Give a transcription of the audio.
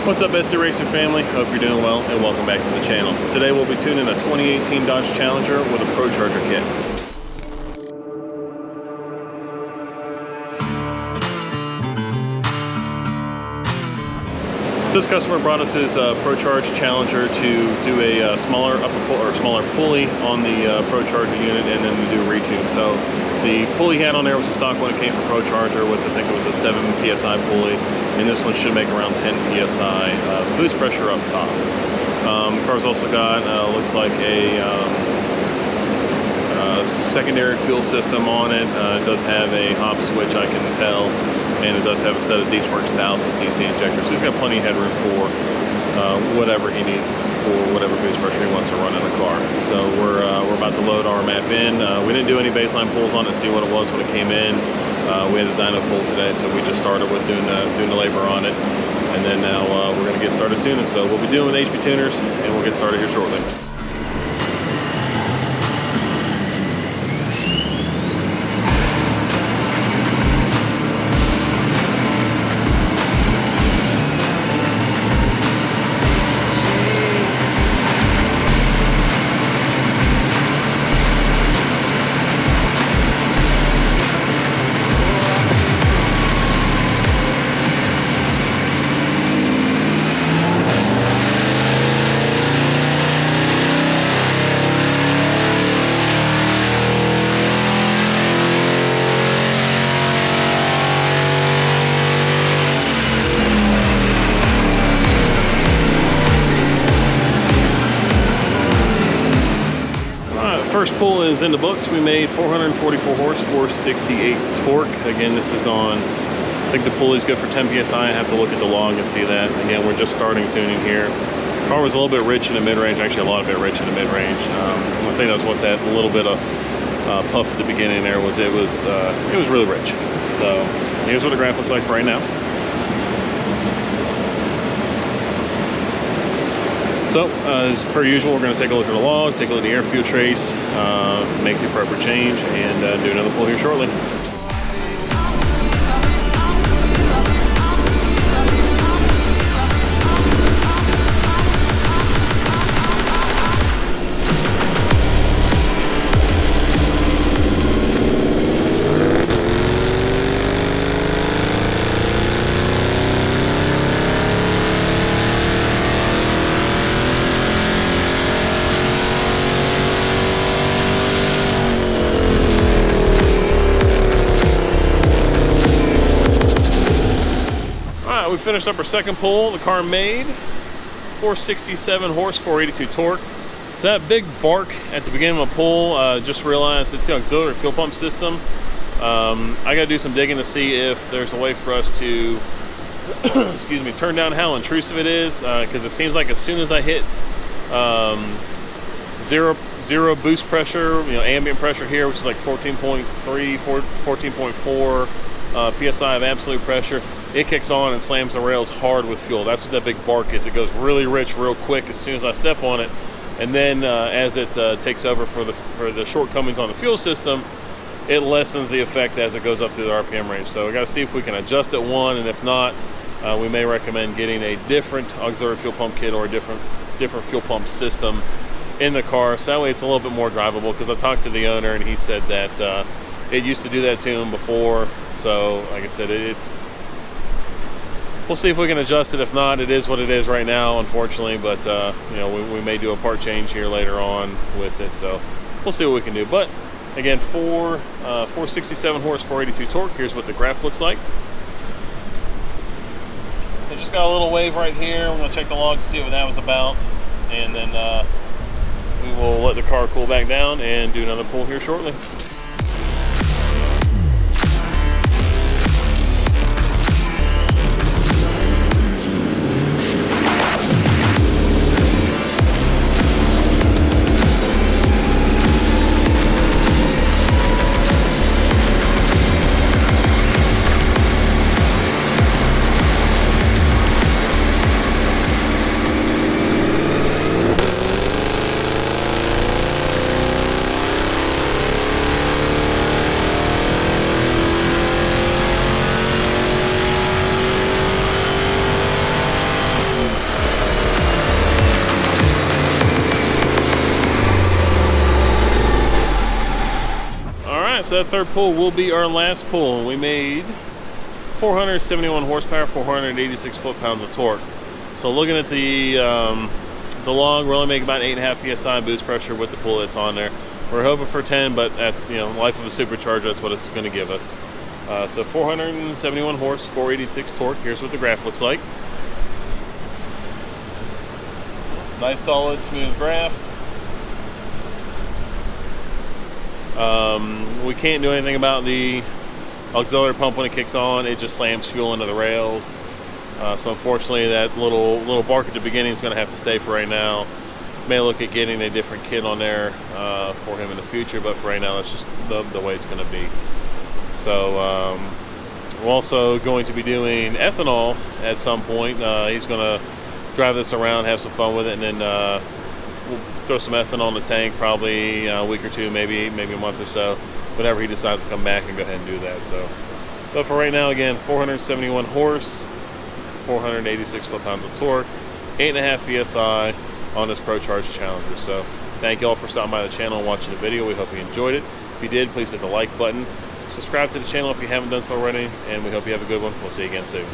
What's up, SD Racing family? Hope you're doing well and welcome back to the channel. Today we'll be tuning a 2018 Dodge Challenger with a Procharger kit. So this customer brought us his Procharge Challenger to do a smaller pulley on the Procharger unit and then to do a retune. So the pulley he had on there was a stock one. It came from Procharger with, I think it was a 7 psi pulley, and this one should make around 10 psi boost pressure up top. The car's also got looks like a secondary fuel system on it. It does have a hop switch, I can tell, and it does have a set of Works 1000cc injectors. So he's got plenty of headroom for whatever he needs for whatever boost pressure he wants to run in the car. So we're about to load our map in. We didn't do any baseline pulls on it to see what it was when it came in. We had the dyno full today, so we just started with doing the labor on it, and then now we're going to get started tuning. So we'll be doing with HP tuners, and we'll get started here shortly. First pull is in the books. We made 444 horse, 468 torque. Again, this is on, I think the pulley's good for 10 psi. I have to look at the log and see that. Again, we're just starting tuning here. The car was a little bit rich in the mid-range, actually a lot of it rich in the mid-range. I think that's what that little bit of puff at the beginning there was. It was really rich. So here's what the graph looks like for right now. So, as per usual, we're going to take a look at the log, take a look at the air fuel trace, make the appropriate change, and do another pull here shortly. We finished up our second pull. The car made 467 horse, 482 torque. So that big bark at the beginning of a pull, just realized it's the auxiliary fuel pump system. I gotta do some digging to see if there's a way for us to excuse me, turn down how intrusive it is, because it seems like as soon as I hit zero boost pressure, ambient pressure here, which is like 14.3, 14.4 psi of absolute pressure, it kicks on and slams the rails hard with fuel. That's what that big bark is. It goes really rich real quick as soon as I step on it, and then as it takes over for the shortcomings on the fuel system, it lessens the effect as it goes up through the RPM range. So we got to see if we can adjust it, one, and if not, we may recommend getting a different auxiliary fuel pump kit or a different fuel pump system in the car, so that way it's a little bit more drivable. Because I talked to the owner and he said that it used to do that to him before. So like I said, we'll see if we can adjust it. If not, it is what it is right now, unfortunately. But we may do a part change here later on with it. So we'll see what we can do. But again, 467 horse, 482 torque. Here's what the graph looks like. I just got a little wave right here. I'm gonna check the logs to see what that was about, and then we will let the car cool back down and do another pull here shortly. so that third pull will be our last pull. We made 471 horsepower, 486 foot-pounds of torque. So looking at the log, we're only making about 8.5 psi boost pressure with the pull that's on there. We're hoping for 10, but that's, you know, life of a supercharger. That's what it's going to give us. So 471 horse, 486 torque. Here's what the graph looks like. Nice, solid, smooth graph. We can't do anything about the auxiliary pump when it kicks on. It just slams fuel into the rails. So unfortunately, that little bark at the beginning is going to have to stay for right now. May look at getting a different kit on there for him in the future, but for right now, that's just the way it's going to be. So we're also going to be doing ethanol at some point. He's going to drive this around, have some fun with it, and then we'll throw some ethanol in the tank probably a week or two, maybe a month or so, whenever he decides to come back and go ahead and do that. So, but for right now, again, 471 horse, 486 foot-pounds of torque, 8.5 psi on this Procharger Challenger. So thank you all for stopping by the channel and watching the video. We hope you enjoyed it. If you did, please hit the like button. Subscribe to the channel if you haven't done so already, and we hope you have a good one. We'll see you again soon.